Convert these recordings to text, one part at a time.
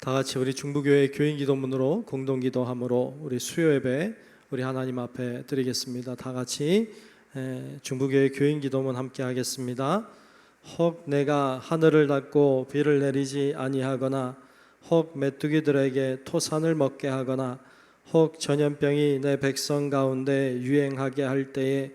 다 같이 우리 중부교회 교인기도문으로 공동기도함으로 우리 수요예배 우리 하나님 앞에 드리겠습니다. 다 같이 중부교회 교인기도문 함께 하겠습니다. 혹 내가 하늘을 닫고 비를 내리지 아니하거나 혹 메뚜기들에게 토산을 먹게 하거나 혹 전염병이 내 백성 가운데 유행하게 할 때에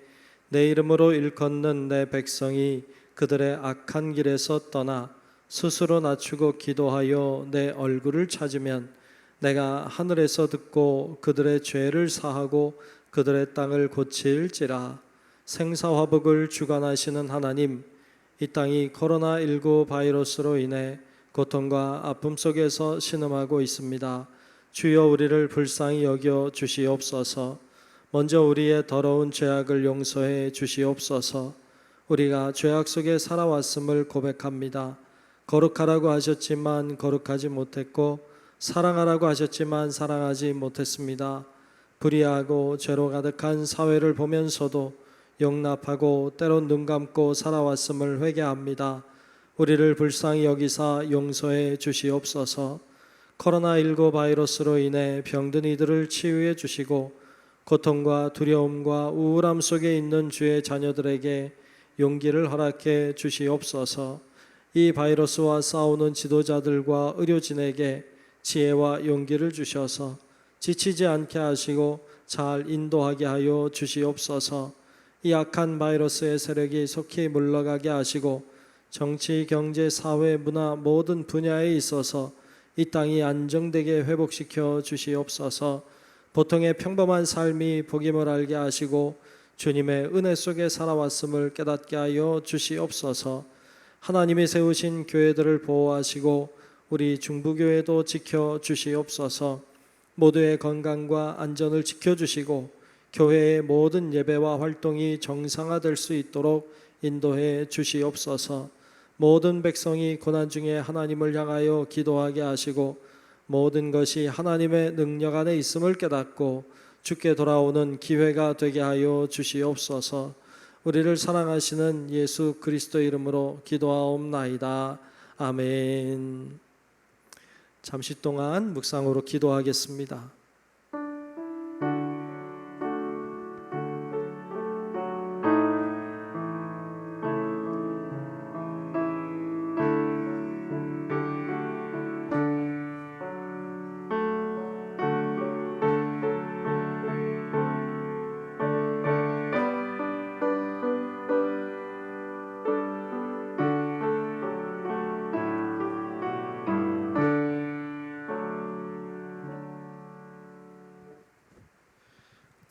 내 이름으로 일컫는 내 백성이 그들의 악한 길에서 떠나 스스로 낮추고 기도하여 내 얼굴을 찾으면 내가 하늘에서 듣고 그들의 죄를 사하고 그들의 땅을 고칠지라. 생사화복을 주관하시는 하나님, 이 땅이 코로나19 바이러스로 인해 고통과 아픔 속에서 신음하고 있습니다. 주여 우리를 불쌍히 여겨 주시옵소서. 먼저 우리의 더러운 죄악을 용서해 주시옵소서. 우리가 죄악 속에 살아왔음을 고백합니다. 거룩하라고 하셨지만 거룩하지 못했고 사랑하라고 하셨지만 사랑하지 못했습니다. 불의하고 죄로 가득한 사회를 보면서도 용납하고 때론 눈 감고 살아왔음을 회개합니다. 우리를 불쌍히 여기사 용서해 주시옵소서. 코로나19 바이러스로 인해 병든 이들을 치유해 주시고 고통과 두려움과 우울함 속에 있는 주의 자녀들에게 용기를 허락해 주시옵소서. 이 바이러스와 싸우는 지도자들과 의료진에게 지혜와 용기를 주셔서 지치지 않게 하시고 잘 인도하게 하여 주시옵소서. 이 악한 바이러스의 세력이 속히 물러가게 하시고 정치, 경제, 사회, 문화 모든 분야에 있어서 이 땅이 안정되게 회복시켜 주시옵소서. 보통의 평범한 삶이 복임을 알게 하시고 주님의 은혜 속에 살아왔음을 깨닫게 하여 주시옵소서. 하나님이 세우신 교회들을 보호하시고 우리 중부교회도 지켜주시옵소서. 모두의 건강과 안전을 지켜주시고 교회의 모든 예배와 활동이 정상화될 수 있도록 인도해 주시옵소서. 모든 백성이 고난 중에 하나님을 향하여 기도하게 하시고 모든 것이 하나님의 능력 안에 있음을 깨닫고 주께 돌아오는 기회가 되게 하여 주시옵소서. 우리를 사랑하시는 예수 그리스도 이름으로 기도하옵나이다. 아멘. 잠시 동안 묵상으로 기도하겠습니다.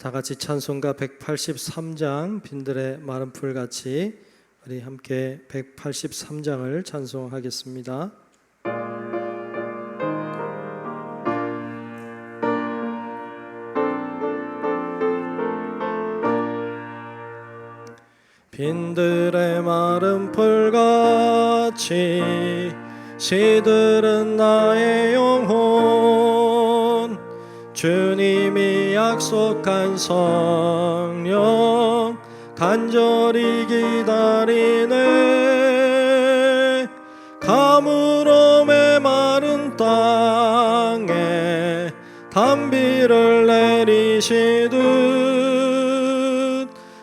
다 같이 찬송가 183장 빈들의 마른 풀같이 우리 함께 183장을 찬송하겠습니다. 빈들의 마른 풀같이 시들은 나의 영혼 주님이 약속한 성령 간절히 기다리네. 가물어 메마른 땅에 단비를 내리시듯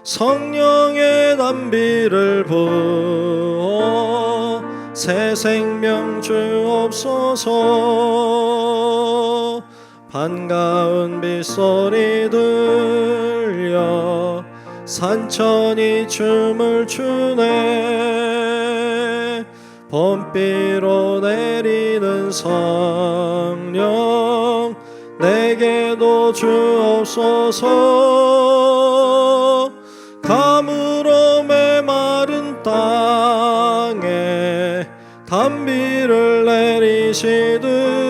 성령의 단비를 부어 새 생명 주옵소서. 반가운 빗소리 들려 산천이 춤을 추네. 봄비로 내리는 성령 내게도 주옵소서. 가물어 메마른 땅에 단비를 내리시듯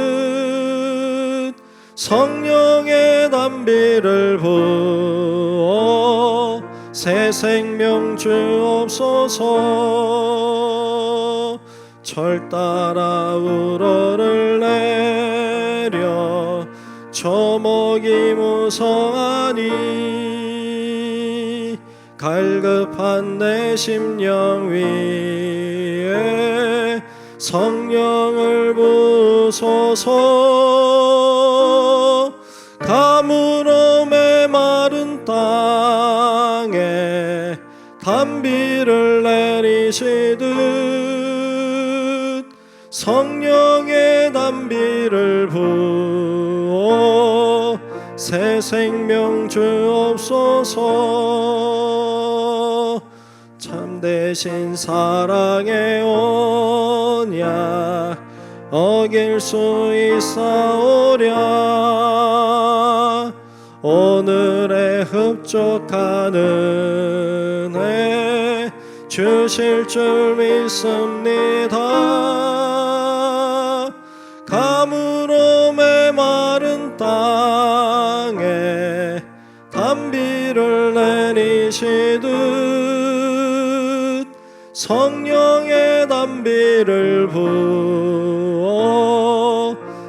성령의 단비를 부어 새 생명 주옵소서. 철 따라 우러를 내려 초목이 무성하니 갈급한 내 심령 위에 성령을 부으소서. 주옵소서. 가물어 메마른 땅에 단비를 내리시듯 성령의 단비를 부어 새 생명 주옵소서. 참되신 사랑의 언약 어길 수 있사오랴. 오늘의 흡족한 은혜 주실 줄 믿습니다. 가물어 메마른 땅에 단비를 내리시듯 성령의 단비를 부어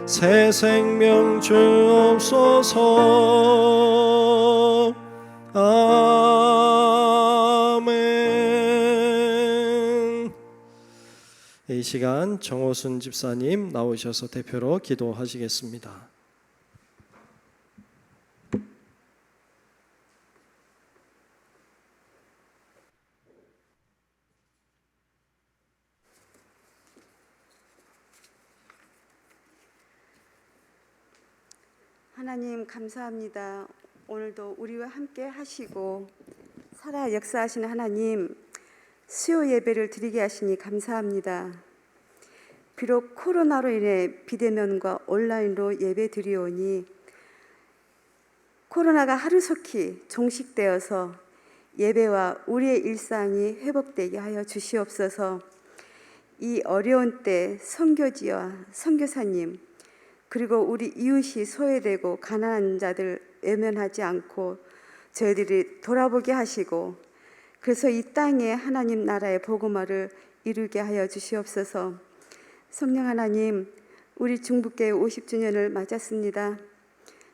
새 생명 주옵소서. 아멘. 이 시간 정호순 집사님 나오셔서 대표로 기도하시겠습니다. 하나님 감사합니다. 오늘도 우리와 함께 하시고 살아 역사하시는 하나님, 수요 예배를 드리게 하시니 감사합니다. 비록 코로나로 인해 비대면과 온라인으로 예배 드리오니 코로나가 하루속히 종식되어서 예배와 우리의 일상이 회복되게 하여 주시옵소서. 이 어려운 때 선교지와 선교사님 그리고 우리 이웃이 소외되고 가난한 자들 외면하지 않고 저희들이 돌아보게 하시고, 그래서 이 땅에 하나님 나라의 복음화를 이루게 하여 주시옵소서. 성령 하나님, 우리 중북교회 50주년을 맞았습니다.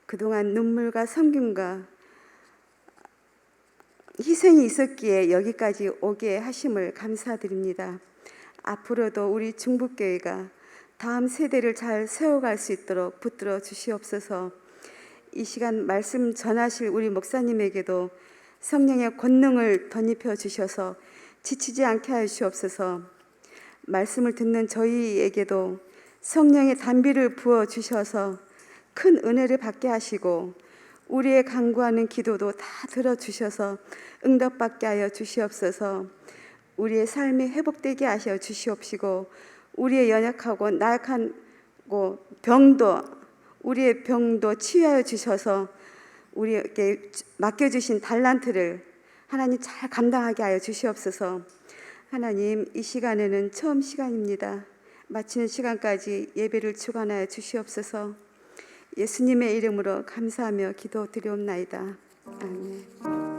그동안 눈물과 섬김과 희생이 있었기에 여기까지 오게 하심을 감사드립니다. 앞으로도 우리 중북교회가 다음 세대를 잘 세워갈 수 있도록 붙들어 주시옵소서. 이 시간 말씀 전하실 우리 목사님에게도 성령의 권능을 덧입혀 주셔서 지치지 않게 하여 주시옵소서. 말씀을 듣는 저희에게도 성령의 단비를 부어 주셔서 큰 은혜를 받게 하시고 우리의 간구하는 기도도 다 들어주셔서 응답받게 하여 주시옵소서. 우리의 삶이 회복되게 하여 주시옵시고 우리의 연약하고 나약한 우리의 병도 치유하여 주셔서 우리에게 맡겨주신 달란트를 하나님 잘 감당하게 하여 주시옵소서. 하나님, 이 시간에는 처음 시간입니다. 마치는 시간까지 예배를 주관하여 주시옵소서. 예수님의 이름으로 감사하며 기도드리옵나이다. 아멘.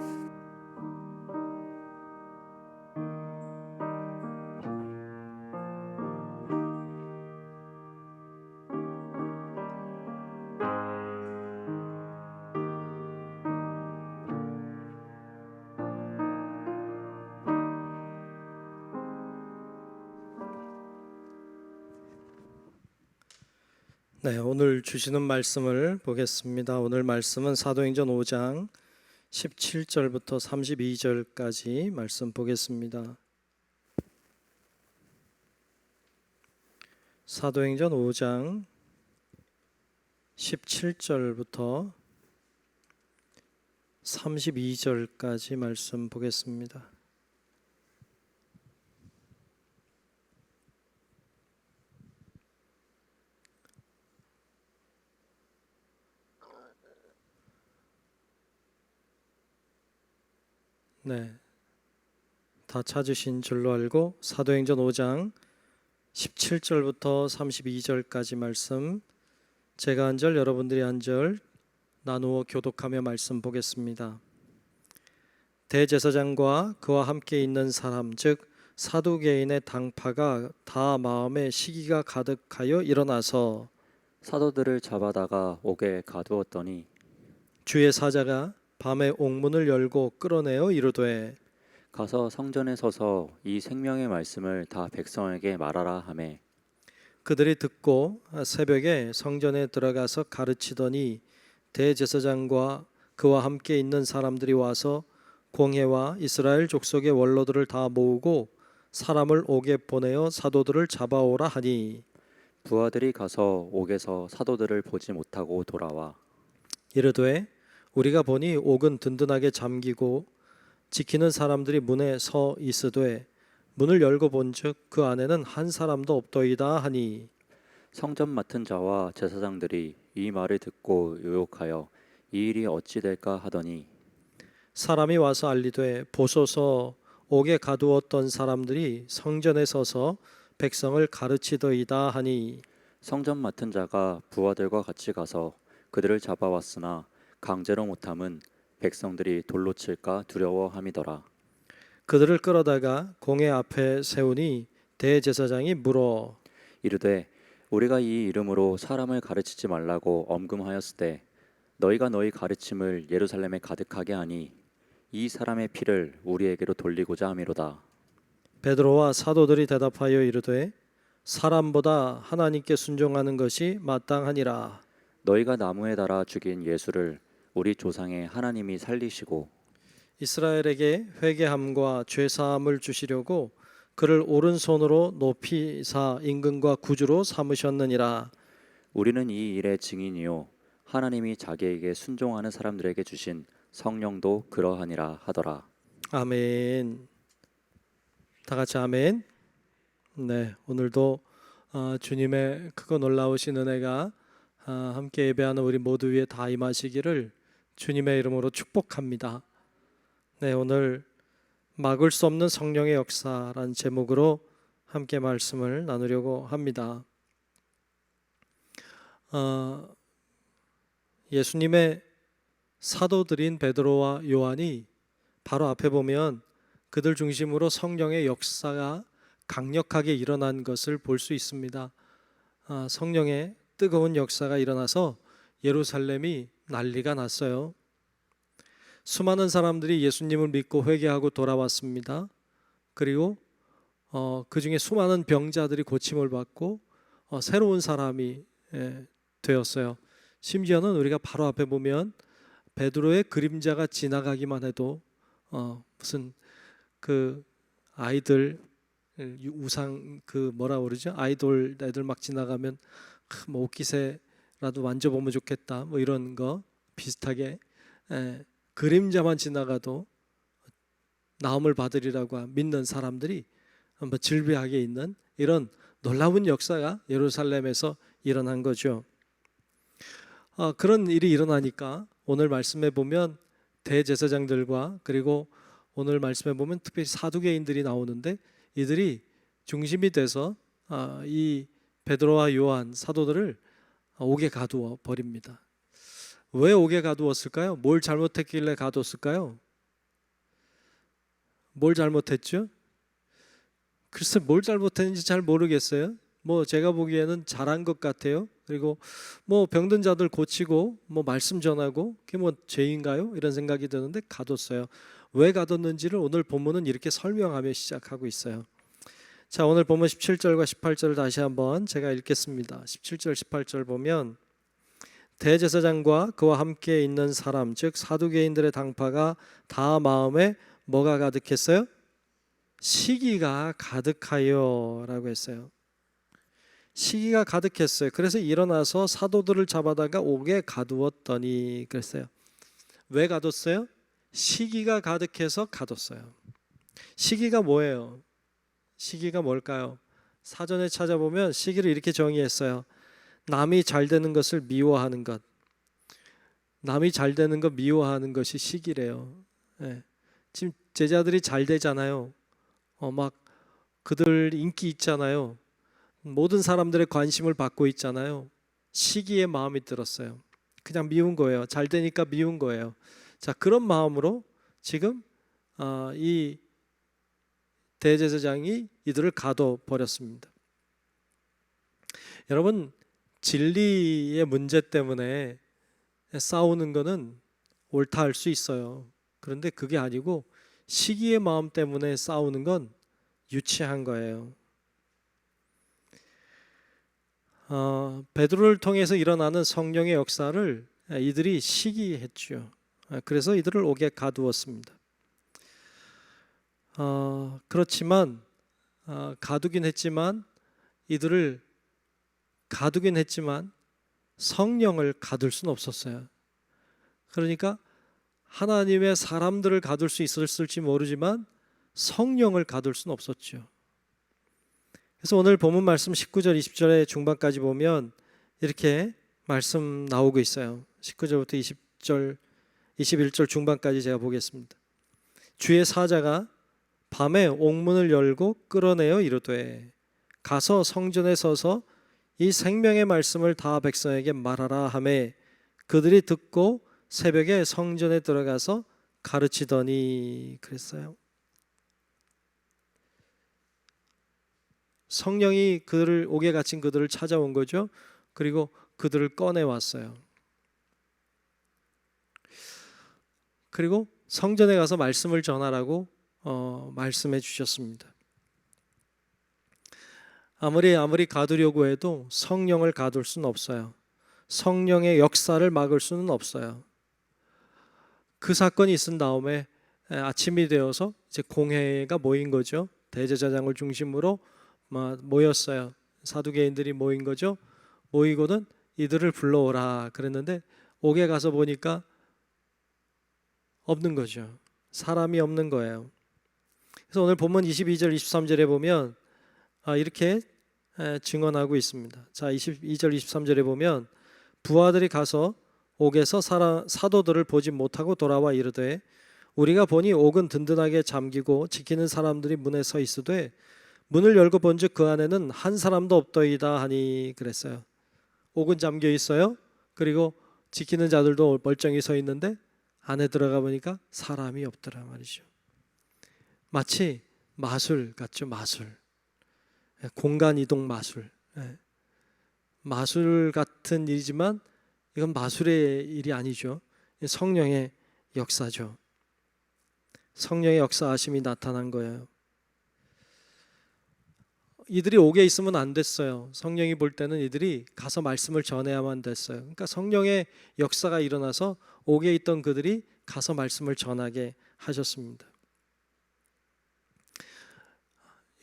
네, 오늘 주시는 말씀을 보겠습니다. 오늘 말씀은 사도행전 5장 17절부터 32절까지 말씀 보겠습니다. 사도행전 5장 17절부터 32절까지 말씀 보겠습니다. 네, 다 찾으신 줄로 알고 사도행전 5장 17절부터 32절까지 말씀, 제가 한 절 여러분들이 한 절 나누어 교독하며 말씀 보겠습니다. 대제사장과 그와 함께 있는 사람 즉 사두개인의 당파가 다 마음에 시기가 가득하여 일어나서 사도들을 잡아다가 옥에 가두었더니 주의 사자가 밤에 옥문을 열고 끌어내어 이르되 가서 성전에 서서 이 생명의 말씀을 다 백성에게 말하라 하매 그들이 듣고 새벽에 성전에 들어가서 가르치더니 대제사장과 그와 함께 있는 사람들이 와서 공회와 이스라엘 족속의 원로들을 다 모으고 사람을 옥에 보내어 사도들을 잡아오라 하니 부하들이 가서 옥에서 사도들을 보지 못하고 돌아와 이르되 우리가 보니 옥은 든든하게 잠기고 지키는 사람들이 문에 서 있으되 문을 열고 본즉 그 안에는 한 사람도 없더이다 하니 성전 맡은 자와 제사장들이 이 말을 듣고 유혹하여 이 일이 어찌 될까 하더니 사람이 와서 알리되 보소서 옥에 가두었던 사람들이 성전에 서서 백성을 가르치더이다 하니 성전 맡은 자가 부하들과 같이 가서 그들을 잡아왔으나 강제로 못함은 백성들이 돌로 칠까 두려워함이더라. 그들을 끌어다가 공회 앞에 세우니 대제사장이 물어 이르되 우리가 이 이름으로 사람을 가르치지 말라고 엄금하였을 때 너희가 너희 가르침을 예루살렘에 가득하게 하니 이 사람의 피를 우리에게로 돌리고자 함이로다. 베드로와 사도들이 대답하여 이르되 사람보다 하나님께 순종하는 것이 마땅하니라. 너희가 나무에 달아 죽인 예수를 우리 조상의 하나님이 살리시고 이스라엘에게 회개함과 죄사함을 주시려고 그를 오른손으로 높이사 임금과 구주로 삼으셨느니라. 우리는 이 일의 증인이요 하나님이 자기에게 순종하는 사람들에게 주신 성령도 그러하니라 하더라. 아멘. 다 같이 아멘. 네, 오늘도 주님의 크고 놀라우신 은혜가 함께 예배하는 우리 모두 위에 다 임하시기를 주님의 이름으로 축복합니다. 네, 오늘 막을 수 없는 성령의 역사라는 제목으로 함께 말씀을 나누려고 합니다. 예수님의 사도들인 베드로와 요한이 바로 앞에 보면 그들 중심으로 성령의 역사가 강력하게 일어난 것을 볼 수 있습니다. 성령의 뜨거운 역사가 일어나서 예루살렘이 난리가 났어요. 수많은 사람들이 예수님을 믿고 회개하고 돌아왔습니다. 그리고 그 중에 수많은 병자들이 고침을 받고 새로운 사람이 되었어요. 심지어는 우리가 바로 앞에 보면 베드로의 그림자가 지나가기만 해도 무슨 그 아이들 우상 그 뭐라 그러죠? 아이돌 애들 막 지나가면 뭐 옷깃에라도 만져보면 좋겠다 뭐 이런 거 비슷하게 그림자만 지나가도 나음을 받으리라고 믿는 사람들이 한번 질비하게 있는 이런 놀라운 역사가 예루살렘에서 일어난 거죠. 그런 일이 일어나니까 오늘 말씀에 보면 대제사장들과 그리고 오늘 말씀에 보면 특별히 사두개인들이 나오는데 이들이 중심이 돼서 이 베드로와 요한 사도들을 옥에 가두어 버립니다. 왜 옥에 가두었을까요? 뭘 잘못했길래 가두었을까요? 뭘 잘못했죠? 글쎄 뭘 잘못했는지 잘 모르겠어요. 뭐 제가 보기에는 잘한 것 같아요. 그리고 뭐 병든 자들 고치고 뭐 말씀 전하고 그게 뭐 죄인가요? 이런 생각이 드는데 가뒀어요. 왜 가뒀는지를 오늘 본문은 이렇게 설명하며 시작하고 있어요. 자, 오늘 본문 17절과 18절을 다시 한번 제가 읽겠습니다. 17절 18절 보면 대제사장과 그와 함께 있는 사람 즉 사두개인들의 당파가 다 마음에 뭐가 가득했어요? 시기가 가득하여 라고 했어요. 시기가 가득했어요. 그래서 일어나서 사도들을 잡아다가 옥에 가두었더니 그랬어요. 왜 가뒀어요? 시기가 가득해서 가뒀어요. 시기가 뭐예요? 시기가 뭘까요? 사전에 찾아보면 시기를 이렇게 정의했어요. 남이 잘 되는 것을 미워하는 것. 남이 잘 되는 것 미워하는 것이 시기래요. 지금 제자들이 잘 되잖아요. 막 그들 인기 있잖아요. 모든 사람들의 관심을 받고 있잖아요. 시기에 마음이 들었어요. 그냥 미운 거예요. 잘 되니까 미운 거예요. 자, 그런 마음으로 지금 이 대제사장이 이들을 가둬 버렸습니다. 여러분, 진리의 문제 때문에 싸우는 거는 옳다 할 수 있어요. 그런데 그게 아니고 시기의 마음 때문에 싸우는 건 유치한 거예요. 베드로를 통해서 일어나는 성령의 역사를 이들이 시기했죠. 그래서 이들을 옥에 가두었습니다. 그렇지만 이들을 가두긴 했지만 성령을 가둘 수는 없었어요. 그러니까 하나님의 사람들을 가둘 수 있었을지 모르지만 성령을 가둘 수는 없었죠. 그래서 오늘 본문 말씀 19절 20절의 중반까지 보면 이렇게 말씀 나오고 있어요. 19절부터 20절 21절 중반까지 제가 보겠습니다. 주의 사자가 밤에 옥문을 열고 끌어내어 이르되 가서 성전에 서서 이 생명의 말씀을 다 백성에게 말하라 하매 그들이 듣고 새벽에 성전에 들어가서 가르치더니 그랬어요. 성령이 그들을 옥에 갇힌 그들을 찾아온 거죠. 그리고 그들을 꺼내왔어요. 그리고 성전에 가서 말씀을 전하라고 말씀해 주셨습니다. 아무리 가두려고 해도 성령을 가둘 수는 없어요. 성령의 역사를 막을 수는 없어요. 그 사건이 있은 다음에 아침이 되어서 이제 공회가 모인 거죠. 대제사장을 중심으로 모였어요. 사두개인들이 모인 거죠. 모이고는 이들을 불러오라 그랬는데 옥에 가서 보니까 없는 거죠. 사람이 없는 거예요. 그래서 오늘 본문 22절 23절에 보면 이렇게 증언하고 있습니다. 자, 22절 23절에 보면 부하들이 가서 옥에서 사도들을 보지 못하고 돌아와 이르되 우리가 보니 옥은 든든하게 잠기고 지키는 사람들이 문에 서 있으되 문을 열고 본즉 그 안에는 한 사람도 없더이다 하니 그랬어요. 옥은 잠겨 있어요. 그리고 지키는 자들도 멀쩡히 서 있는데 안에 들어가 보니까 사람이 없더라 말이죠. 마치 마술 같죠. 마술. 공간 이동 마술. 마술 같은 일이지만 이건 마술의 일이 아니죠. 성령의 역사죠. 성령의 역사하심이 나타난 거예요. 이들이 옥에 있으면 안 됐어요. 성령이 볼 때는 이들이 가서 말씀을 전해야만 됐어요. 그러니까 성령의 역사가 일어나서 옥에 있던 그들이 가서 말씀을 전하게 하셨습니다.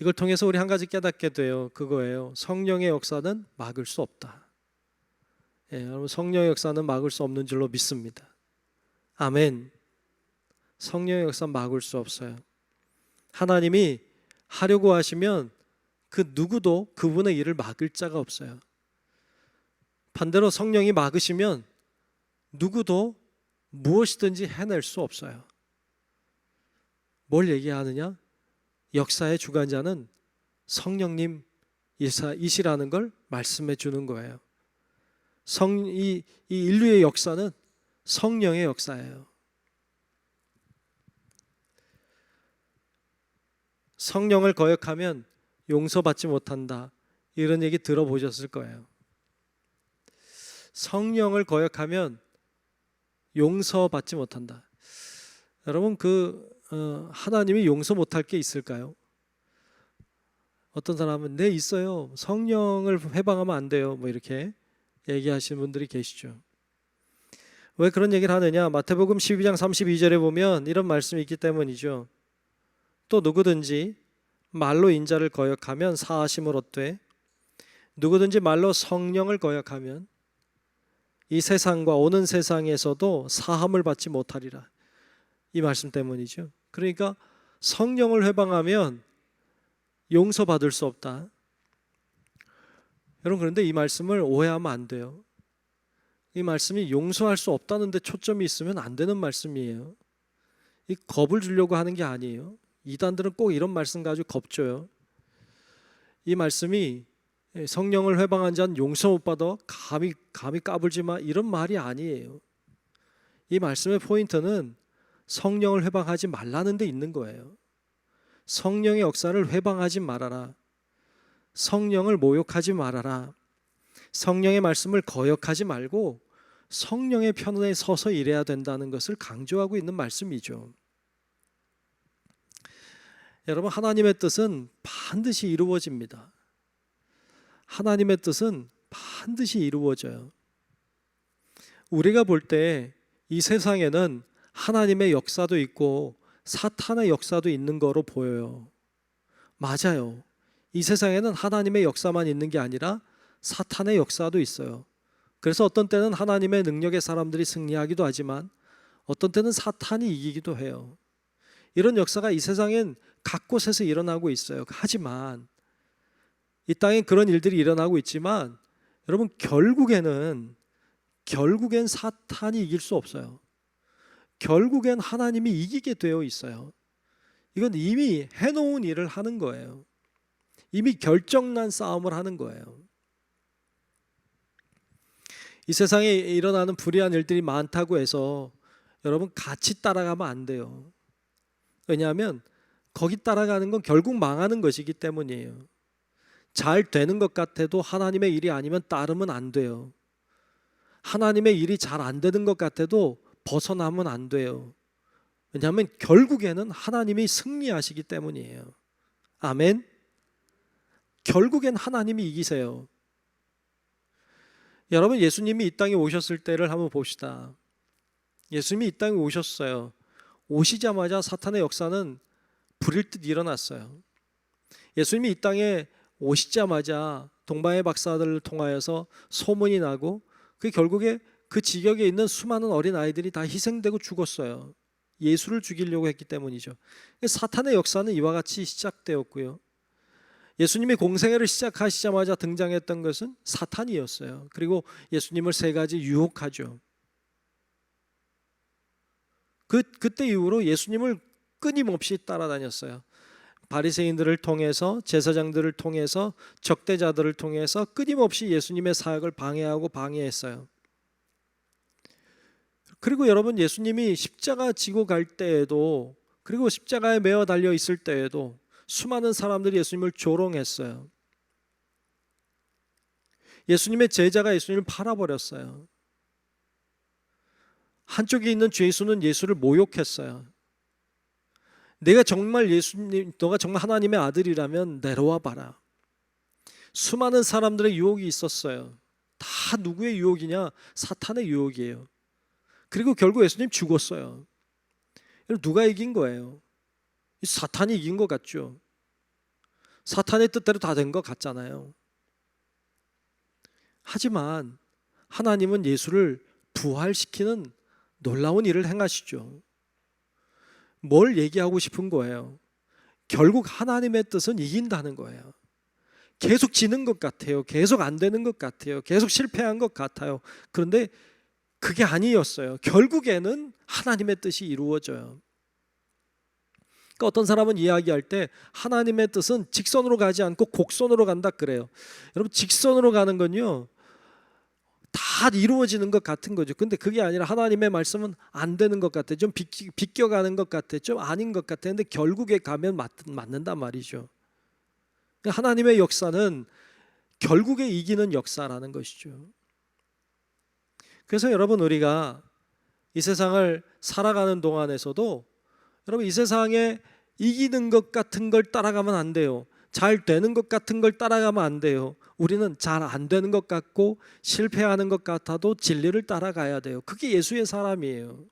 이걸 통해서 우리 한 가지 깨닫게 돼요. 그거예요. 성령의 역사는 막을 수 없다. 여러분 성령의 역사는 막을 수 없는 줄로 믿습니다. 아멘. 성령의 역사는 막을 수 없어요. 하나님이 하려고 하시면 그 누구도 그분의 일을 막을 자가 없어요. 반대로 성령이 막으시면 누구도 무엇이든지 해낼 수 없어요. 뭘 얘기하느냐? 역사의 주관자는 성령님이시라는 걸 말씀해 주는 거예요. 이 인류의 역사는 성령의 역사예요. 성령을 거역하면 용서받지 못한다. 이런 얘기 들어보셨을 거예요. 성령을 거역하면 용서받지 못한다. 여러분 하나님이 용서 못할 게 있을까요? 어떤 사람은 네 있어요. 성령을 회방하면 안 돼요. 뭐 이렇게 얘기하시는 분들이 계시죠. 왜 그런 얘기를 하느냐? 마태복음 12장 32절에 보면 이런 말씀이 있기 때문이죠. 또 누구든지 말로 인자를 거역하면 사하심을 얻되 누구든지 말로 성령을 거역하면 이 세상과 오는 세상에서도 사함을 받지 못하리라. 이 말씀 때문이죠. 그러니까 성령을 회방하면 용서받을 수 없다. 여러분 그런데 이 말씀을 오해하면 안 돼요. 이 말씀이 용서할 수 없다는 데 초점이 있으면 안 되는 말씀이에요. 이 겁을 주려고 하는 게 아니에요. 이단들은 꼭 이런 말씀 가지고 겁줘요. 이 말씀이 성령을 회방한 자는 용서 못 받아 감히 까불지 마 이런 말이 아니에요. 이 말씀의 포인트는 성령을 회방하지 말라는 데 있는 거예요. 성령의 역사를 회방하지 말아라. 성령을 모욕하지 말아라. 성령의 말씀을 거역하지 말고 성령의 편에 서서 일해야 된다는 것을 강조하고 있는 말씀이죠. 여러분 하나님의 뜻은 반드시 이루어집니다. 하나님의 뜻은 반드시 이루어져요. 우리가 볼 때 이 세상에는 하나님의 역사도 있고 사탄의 역사도 있는 거로 보여요. 맞아요. 이 세상에는 하나님의 역사만 있는 게 아니라 사탄의 역사도 있어요. 그래서 어떤 때는 하나님의 능력의 사람들이 승리하기도 하지만 어떤 때는 사탄이 이기기도 해요. 이런 역사가 이 세상엔 각 곳에서 일어나고 있어요. 하지만 이 땅에 그런 일들이 일어나고 있지만 여러분 결국엔 사탄이 이길 수 없어요. 결국엔 하나님이 이기게 되어 있어요. 이건 이미 해놓은 일을 하는 거예요. 이미 결정난 싸움을 하는 거예요. 이 세상에 일어나는 불의한 일들이 많다고 해서 여러분 같이 따라가면 안 돼요. 왜냐하면 거기 따라가는 건 결국 망하는 것이기 때문이에요. 잘 되는 것 같아도 하나님의 일이 아니면 따르면 안 돼요. 하나님의 일이 잘 안 되는 것 같아도 벗어나면 안 돼요. 왜냐하면 결국에는 하나님이 승리하시기 때문이에요. 아멘. 결국엔 하나님이 이기세요. 여러분, 예수님이 이 땅에 오셨을 때를 한번 봅시다. 예수님이 이 땅에 오셨어요. 오시자마자 사탄의 역사는 불일 듯 일어났어요. 예수님이 이 땅에 오시자마자 동방의 박사들을 통하여서 소문이 나고 그 결국에 그 지역에 있는 수많은 어린 아이들이 다 희생되고 죽었어요. 예수를 죽이려고 했기 때문이죠. 사탄의 역사는 이와 같이 시작되었고요. 예수님이 공생애를 시작하시자마자 등장했던 것은 사탄이었어요. 그리고 예수님을 세 가지 유혹하죠. 그때 이후로 예수님을 끊임없이 따라다녔어요. 바리새인들을 통해서, 제사장들을 통해서, 적대자들을 통해서 끊임없이 예수님의 사역을 방해했어요. 그리고 여러분, 예수님이 십자가 지고 갈 때에도, 그리고 십자가에 매어 달려 있을 때에도 수많은 사람들이 예수님을 조롱했어요. 예수님의 제자가 예수님을 팔아버렸어요. 한쪽에 있는 죄수는 예수를 모욕했어요. 너가 정말 하나님의 아들이라면 내려와 봐라. 수많은 사람들의 유혹이 있었어요. 다 누구의 유혹이냐? 사탄의 유혹이에요. 그리고 결국 예수님 죽었어요. 누가 이긴 거예요? 사탄이 이긴 것 같죠? 사탄의 뜻대로 다 된 것 같잖아요. 하지만 하나님은 예수를 부활시키는 놀라운 일을 행하시죠. 뭘 얘기하고 싶은 거예요? 결국 하나님의 뜻은 이긴다는 거예요. 계속 지는 것 같아요. 계속 안 되는 것 같아요. 계속 실패한 것 같아요. 그런데 그게 아니었어요. 결국에는 하나님의 뜻이 이루어져요. 그러니까 어떤 사람은 이야기할 때 하나님의 뜻은 직선으로 가지 않고 곡선으로 간다 그래요. 여러분, 직선으로 가는 건요, 다 이루어지는 것 같은 거죠. 근데 그게 아니라 하나님의 말씀은 안 되는 것 같아. 좀 비껴가는 것 같아. 좀 아닌 것 같아. 근데 결국에 가면 맞는단 말이죠. 하나님의 역사는 결국에 이기는 역사라는 것이죠. 그래서 여러분, 우리가 이 세상을 살아가는 동안에서도 여러분, 이 세상에 이기는 것 같은 걸 따라가면 안 돼요. 잘 되는 것 같은 걸 따라가면 안 돼요. 우리는 잘 안 되는 것 같고 실패하는 것 같아도 진리를 따라가야 돼요. 그게 예수의 사람이에요.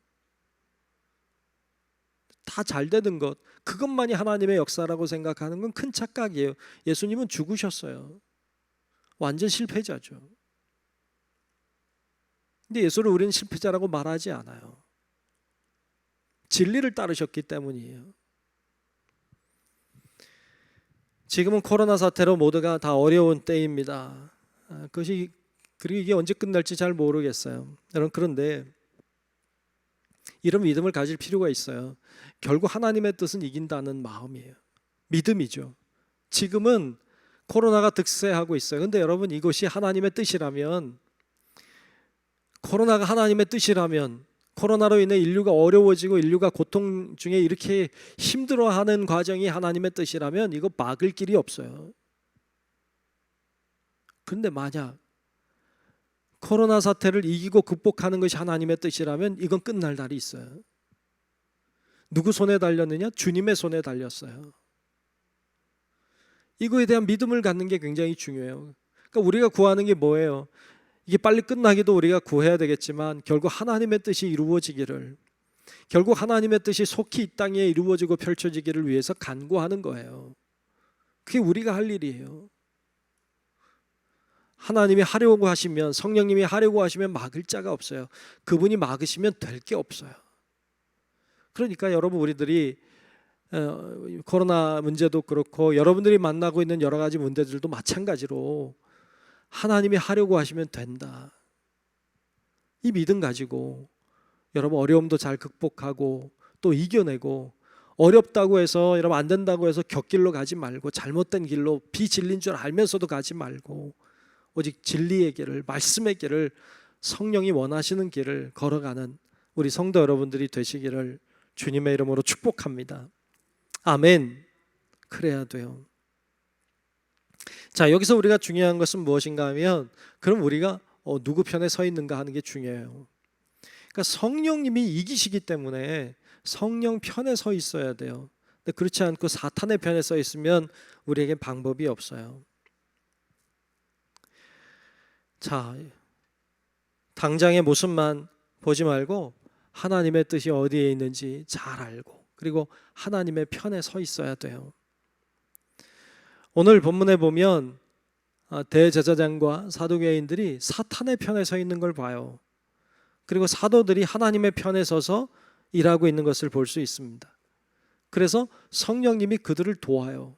다 잘 되는 것, 그것만이 하나님의 역사라고 생각하는 건 큰 착각이에요. 예수님은 죽으셨어요. 완전 실패자죠. 근데 예수를 우리는 실패자라고 말하지 않아요. 진리를 따르셨기 때문이에요. 지금은 코로나 사태로 모두가 다 어려운 때입니다. 그리고 이게 언제 끝날지 잘 모르겠어요. 여러분, 그런데 이런 믿음을 가질 필요가 있어요. 결국 하나님의 뜻은 이긴다는 마음이에요. 믿음이죠. 지금은 코로나가 득세하고 있어요. 근데 여러분, 이것이 하나님의 뜻이라면, 코로나가 하나님의 뜻이라면, 코로나로 인해 인류가 어려워지고 인류가 고통 중에 이렇게 힘들어하는 과정이 하나님의 뜻이라면 이거 막을 길이 없어요. 그런데 만약 코로나 사태를 이기고 극복하는 것이 하나님의 뜻이라면 이건 끝날 날이 있어요. 누구 손에 달렸느냐? 주님의 손에 달렸어요. 이거에 대한 믿음을 갖는 게 굉장히 중요해요. 그러니까 그러니까 우리가 구하는 게 뭐예요? 이게 빨리 끝나기도 우리가 구해야 되겠지만 결국 하나님의 뜻이 이루어지기를, 결국 하나님의 뜻이 속히 이 땅에 이루어지고 펼쳐지기를 위해서 간구하는 거예요. 그게 우리가 할 일이에요. 하나님이 하려고 하시면, 성령님이 하려고 하시면 막을 자가 없어요. 그분이 막으시면 될 게 없어요. 그러니까 여러분, 우리들이 코로나 문제도 그렇고 여러분들이 만나고 있는 여러 가지 문제들도 마찬가지로 하나님이 하려고 하시면 된다. 이 믿음 가지고 여러분 어려움도 잘 극복하고 또 이겨내고, 어렵다고 해서 여러분 안 된다고 해서 곁길로 가지 말고, 잘못된 길로 비진리인 줄 알면서도 가지 말고, 오직 진리의 길을, 말씀의 길을, 성령이 원하시는 길을 걸어가는 우리 성도 여러분들이 되시기를 주님의 이름으로 축복합니다. 아멘. 그래야 돼요. 자, 여기서 우리가 중요한 것은 무엇인가 하면, 그럼 우리가 누구 편에 서 있는가 하는 게 중요해요. 그러니까 성령님이 이기시기 때문에 성령 편에 서 있어야 돼요. 근데 그렇지 않고 사탄의 편에 서 있으면 우리에게 방법이 없어요. 자, 당장의 모습만 보지 말고 하나님의 뜻이 어디에 있는지 잘 알고, 그리고 하나님의 편에 서 있어야 돼요. 오늘 본문에 보면 대제사장과 사두개인들이 사탄의 편에 서 있는 걸 봐요. 그리고 사도들이 하나님의 편에 서서 일하고 있는 것을 볼 수 있습니다. 그래서 성령님이 그들을 도와요.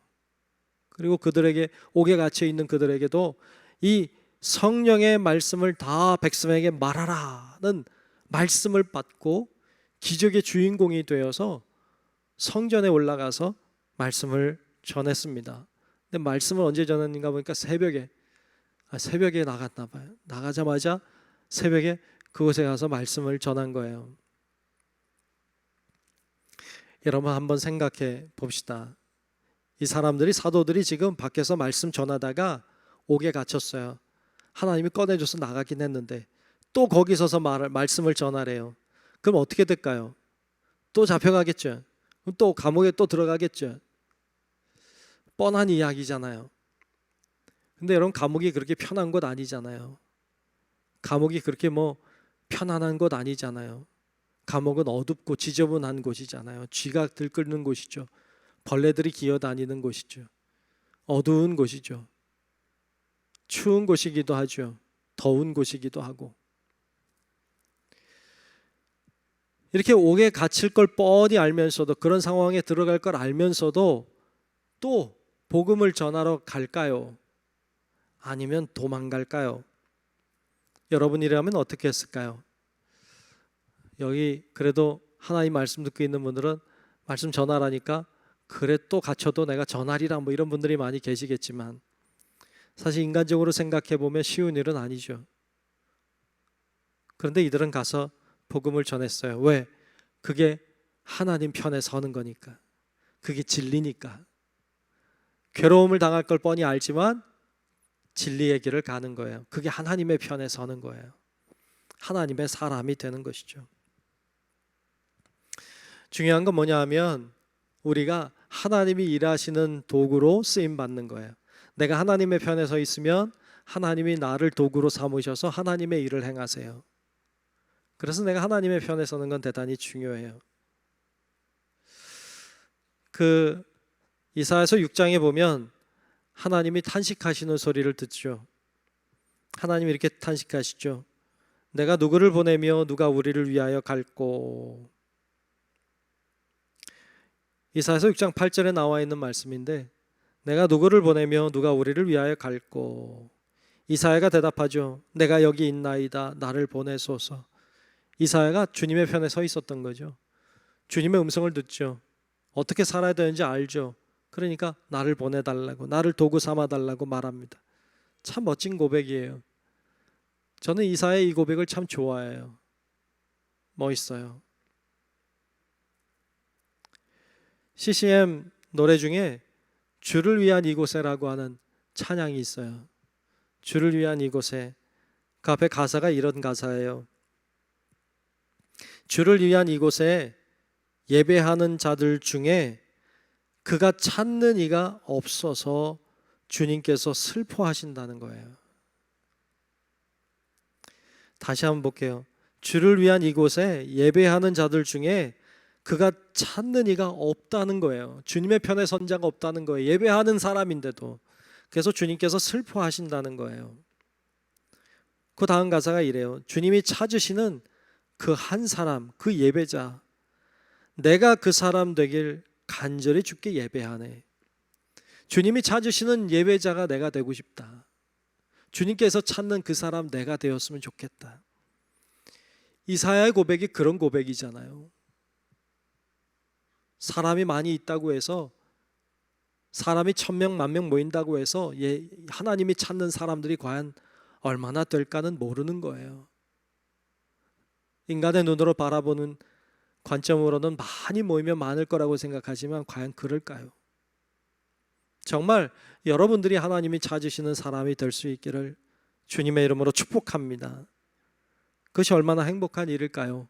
그리고 그들에게, 옥에 갇혀 있는 그들에게도 이 성령의 말씀을 다 백성에게 말하라는 말씀을 받고 기적의 주인공이 되어서 성전에 올라가서 말씀을 전했습니다. 근데 말씀을 언제 전했는가 보니까 새벽에 나갔나 봐요. 나가자마자 새벽에 그곳에 가서 말씀을 전한 거예요. 여러분 한번 생각해 봅시다. 이 사람들이, 사도들이 지금 밖에서 말씀 전하다가 옥에 갇혔어요. 하나님이 꺼내줘서 나가긴 했는데 또 거기 서서 말씀을 전하래요. 그럼 어떻게 될까요? 또 잡혀가겠죠. 그럼 또 감옥에 또 들어가겠죠. 뻔한 이야기잖아요. 근데 여러분, 감옥이 그렇게 편한 곳 아니잖아요. 감옥이 그렇게 편안한 곳 아니잖아요. 감옥은 어둡고 지저분한 곳이잖아요. 쥐가 들끓는 곳이죠. 벌레들이 기어다니는 곳이죠. 어두운 곳이죠. 추운 곳이기도 하죠. 더운 곳이기도 하고. 이렇게 옥에 갇힐 걸 뻔히 알면서도, 그런 상황에 들어갈 걸 알면서도 또 복음을 전하러 갈까요? 아니면 도망갈까요? 여러분이라면 어떻게 했을까요? 여기 그래도 하나님 말씀 듣고 있는 분들은 말씀 전하라니까 그래 또 갇혀도 내가 전하리라 이런 분들이 많이 계시겠지만, 사실 인간적으로 생각해 보면 쉬운 일은 아니죠. 그런데 이들은 가서 복음을 전했어요. 왜? 그게 하나님 편에 서는 거니까. 그게 진리니까. 괴로움을 당할 걸 뻔히 알지만 진리의 길을 가는 거예요. 그게 하나님의 편에 서는 거예요. 하나님의 사람이 되는 것이죠. 중요한 건 뭐냐 하면, 우리가 하나님이 일하시는 도구로 쓰임 받는 거예요. 내가 하나님의 편에 서 있으면 하나님이 나를 도구로 삼으셔서 하나님의 일을 행하세요. 그래서 내가 하나님의 편에 서는 건 대단히 중요해요. 이사야서 6장에 보면 하나님이 탄식하시는 소리를 듣죠. 하나님이 이렇게 탄식하시죠. 내가 누구를 보내며 누가 우리를 위하여 갈꼬. 이사야서 6장 8절에 나와 있는 말씀인데, 내가 누구를 보내며 누가 우리를 위하여 갈꼬. 이사야가 대답하죠. 내가 여기 있나이다. 나를 보내소서. 이사야가 주님의 편에 서 있었던 거죠. 주님의 음성을 듣죠. 어떻게 살아야 되는지 알죠. 그러니까 나를 보내달라고, 나를 도구 삼아달라고 말합니다. 참 멋진 고백이에요. 저는 이사야의 이 고백을 참 좋아해요. 멋있어요. CCM 노래 중에 주를 위한 이곳에라고 하는 찬양이 있어요. 주를 위한 이곳에. 그 앞에 가사가 이런 가사예요. 주를 위한 이곳에 예배하는 자들 중에 그가 찾는 이가 없어서 주님께서 슬퍼하신다는 거예요. 다시 한번 볼게요. 주를 위한 이곳에 예배하는 자들 중에 그가 찾는 이가 없다는 거예요. 주님의 편에 선 자가 없다는 거예요. 예배하는 사람인데도. 그래서 주님께서 슬퍼하신다는 거예요. 그 다음 가사가 이래요. 주님이 찾으시는 그 한 사람, 그 예배자, 내가 그 사람 되길 간절히 주께 예배하네. 주님이 찾으시는 예배자가 내가 되고 싶다. 주님께서 찾는 그 사람 내가 되었으면 좋겠다. 이사야의 고백이 그런 고백이잖아요. 사람이 많이 있다고 해서, 사람이 1000명, 10,000명 모인다고 해서 하나님이 찾는 사람들이 과연 얼마나 될까는 모르는 거예요. 인간의 눈으로 바라보는 관점으로는 많이 모이면 많을 거라고 생각하지만 과연 그럴까요? 정말 여러분들이 하나님이 찾으시는 사람이 될 수 있기를 주님의 이름으로 축복합니다. 그것이 얼마나 행복한 일일까요?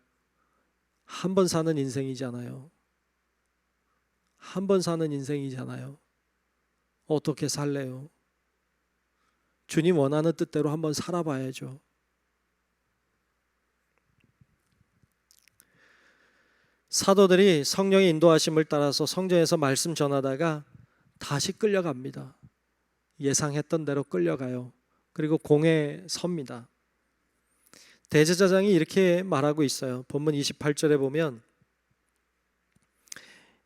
한 번 사는 인생이잖아요. 한 번 사는 인생이잖아요. 어떻게 살래요? 주님 원하는 뜻대로 한번 살아봐야죠. 사도들이 성령의 인도하심을 따라서 성전에서 말씀 전하다가 다시 끌려갑니다. 예상했던 대로 끌려가요. 그리고 공회에 섭니다. 대제사장이 이렇게 말하고 있어요. 본문 28절에 보면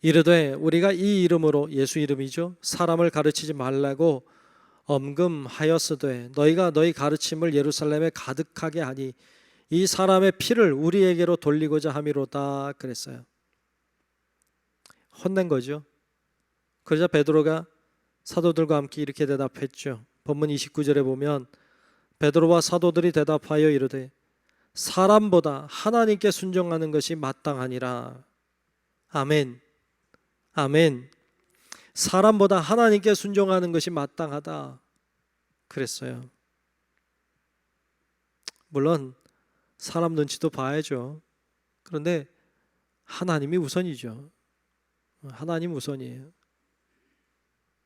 이르되 우리가 이 이름으로, 예수 이름이죠, 사람을 가르치지 말라고 엄금하였으되 너희가 너희 가르침을 예루살렘에 가득하게 하니 이 사람의 피를 우리에게로 돌리고자 함이로다 그랬어요. 혼낸 거죠. 그러자 베드로가 사도들과 함께 이렇게 대답했죠. 본문 29절에 보면 베드로와 사도들이 대답하여 이르되 사람보다 하나님께 순종하는 것이 마땅하니라. 아멘. 아멘. 사람보다 하나님께 순종하는 것이 마땅하다 그랬어요. 물론 사람 눈치도 봐야죠. 그런데 하나님이 우선이죠. 하나님 우선이에요.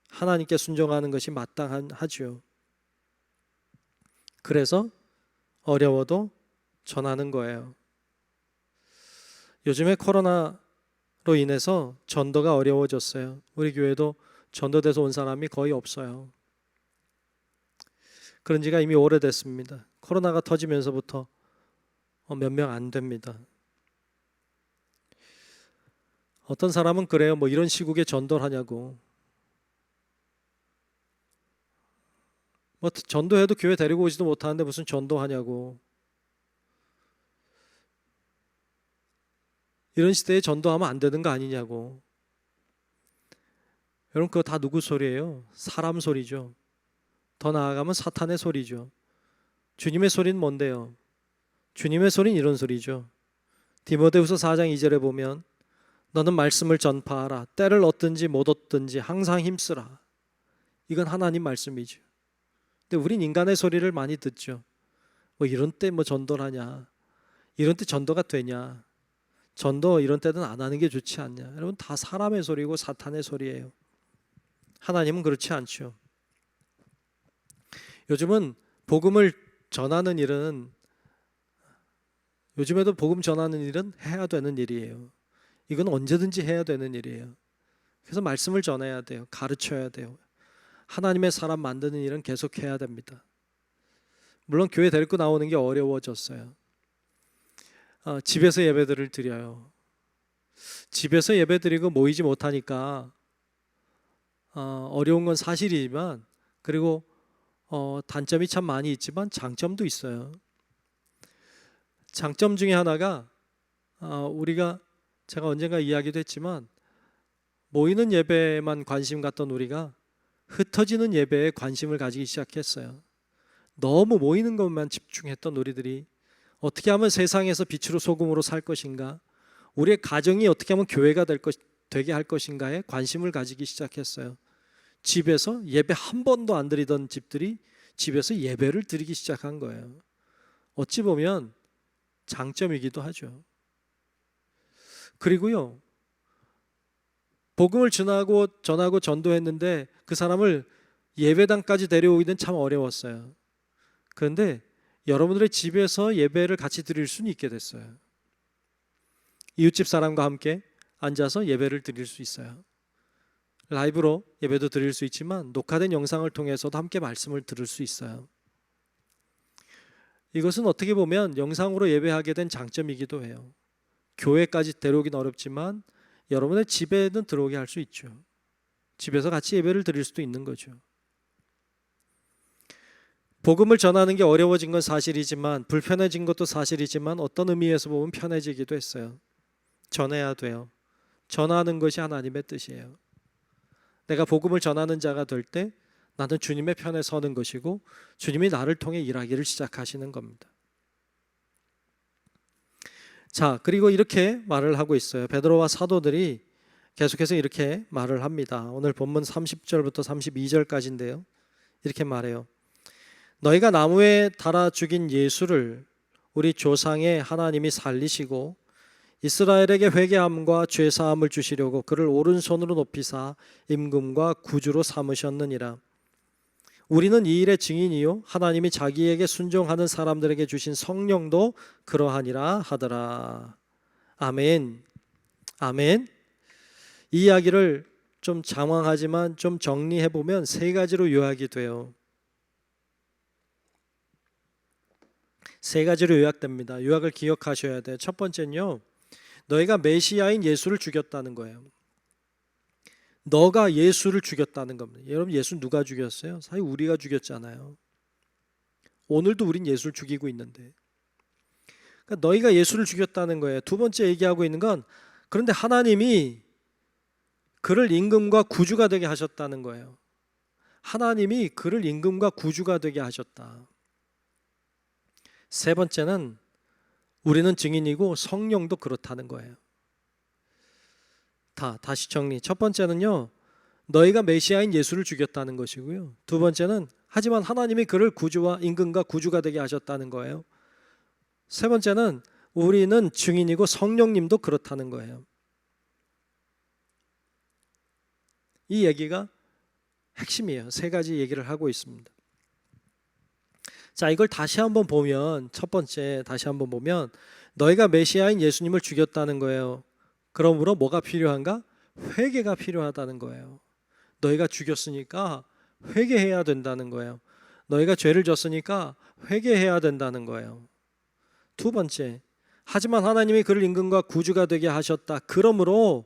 하나님께 순종하는 것이 마땅하죠. 그래서 어려워도 전하는 거예요. 요즘에 코로나로 인해서 전도가 어려워졌어요. 우리 교회도 전도돼서 온 사람이 거의 없어요. 그런 지가 이미 오래됐습니다. 코로나가 터지면서부터 몇 명 안 됩니다. 어떤 사람은 그래요. 뭐 이런 시국에 전도를 하냐고. 뭐 전도해도 교회 데리고 오지도 못하는데 무슨 전도하냐고. 이런 시대에 전도하면 안 되는 거 아니냐고. 여러분 그거 다 누구 소리예요? 사람 소리죠. 더 나아가면 사탄의 소리죠. 주님의 소리는 뭔데요? 주님의 소리는 이런 소리죠. 디모데후서 4장 2절에 보면 너는 말씀을 전파하라. 때를 얻든지 못 얻든지 항상 힘쓰라. 이건 하나님 말씀이죠. 근데 우린 인간의 소리를 많이 듣죠. 뭐 이런 때 뭐 전도를 하냐. 이런 때 전도가 되냐. 전도 이런 때는 안 하는 게 좋지 않냐. 여러분 다 사람의 소리고 사탄의 소리예요. 하나님은 그렇지 않죠. 요즘은 복음을 전하는 일은, 요즘에도 복음 전하는 일은 해야 되는 일이에요. 이건 언제든지 해야 되는 일이에요. 그래서 말씀을 전해야 돼요. 가르쳐야 돼요. 하나님의 사람 만드는 일은 계속 해야 됩니다. 물론 교회 데리고 나오는 게 어려워졌어요. 집에서 예배들을 드려요. 집에서 예배 드리고 모이지 못하니까 어려운 건 사실이지만, 그리고 단점이 참 많이 있지만 장점도 있어요. 장점 중에 하나가 제가 언젠가 이야기도 했지만 모이는 예배에만 관심 갖던 우리가 흩어지는 예배에 관심을 가지기 시작했어요. 너무 모이는 것만 집중했던 우리들이 어떻게 하면 세상에서 빛으로 소금으로 살 것인가, 우리의 가정이 어떻게 하면 교회가 되게 할 것인가에 관심을 가지기 시작했어요. 집에서 예배 한 번도 안 드리던 집들이 집에서 예배를 드리기 시작한 거예요. 어찌 보면 장점이기도 하죠. 그리고요, 복음을 전하고 전도했는데 그 사람을 예배당까지 데려오기는 참 어려웠어요. 그런데 여러분들의 집에서 예배를 같이 드릴 수는 있게 됐어요. 이웃집 사람과 함께 앉아서 예배를 드릴 수 있어요. 라이브로 예배도 드릴 수 있지만 녹화된 영상을 통해서도 함께 말씀을 들을 수 있어요. 이것은 어떻게 보면 영상으로 예배하게 된 장점이기도 해요. 교회까지 데려오긴 어렵지만 여러분의 집에는 들어오게 할 수 있죠. 집에서 같이 예배를 드릴 수도 있는 거죠. 복음을 전하는 게 어려워진 건 사실이지만, 불편해진 것도 사실이지만 어떤 의미에서 보면 편해지기도 했어요. 전해야 돼요. 전하는 것이 하나님의 뜻이에요. 내가 복음을 전하는 자가 될 때 나는 주님의 편에 서는 것이고 주님이 나를 통해 일하기를 시작하시는 겁니다. 자, 그리고 이렇게 말을 하고 있어요. 베드로와 사도들이 계속해서 이렇게 말을 합니다. 오늘 본문 30절부터 32절까지인데요. 이렇게 말해요. 너희가 나무에 달아 죽인 예수를 우리 조상의 하나님이 살리시고 이스라엘에게 회개함과 죄사함을 주시려고 그를 오른손으로 높이사 임금과 구주로 삼으셨느니라. 우리는 이 일의 증인이요 하나님이 자기에게 순종하는 사람들에게 주신 성령도 그러하니라 하더라. 아멘. 아멘. 이 이야기를 좀 장황하지만 좀 정리해 보면 세 가지로 요약이 돼요. 세 가지로 요약됩니다. 요약을 기억하셔야 돼요. 첫 번째는요, 너희가 메시아인 예수를 죽였다는 거예요. 너가 예수를 죽였다는 겁니다. 여러분, 예수 누가 죽였어요? 사실 우리가 죽였잖아요. 오늘도 우린 예수를 죽이고 있는데, 그러니까 너희가 예수를 죽였다는 거예요. 두 번째 얘기하고 있는 건, 그런데 하나님이 그를 임금과 구주가 되게 하셨다는 거예요. 하나님이 그를 임금과 구주가 되게 하셨다. 세 번째는 우리는 증인이고 성령도 그렇다는 거예요. 다시 정리. 첫 번째는요, 너희가 메시아인 예수를 죽였다는 것이고요. 두 번째는 하지만 하나님이 그를 구주와 임금과 구주가 되게 하셨다는 거예요. 세 번째는 우리는 증인이고 성령님도 그렇다는 거예요. 이 얘기가 핵심이에요. 세 가지 얘기를 하고 있습니다. 자, 이걸 다시 한번 보면, 첫 번째 다시 한번 보면 너희가 메시아인 예수님을 죽였다는 거예요. 그러므로 뭐가 필요한가? 회개가 필요하다는 거예요. 너희가 죽였으니까 회개해야 된다는 거예요. 너희가 죄를 졌으니까 회개해야 된다는 거예요. 두 번째, 하지만 하나님이 그를 임금과 구주가 되게 하셨다. 그러므로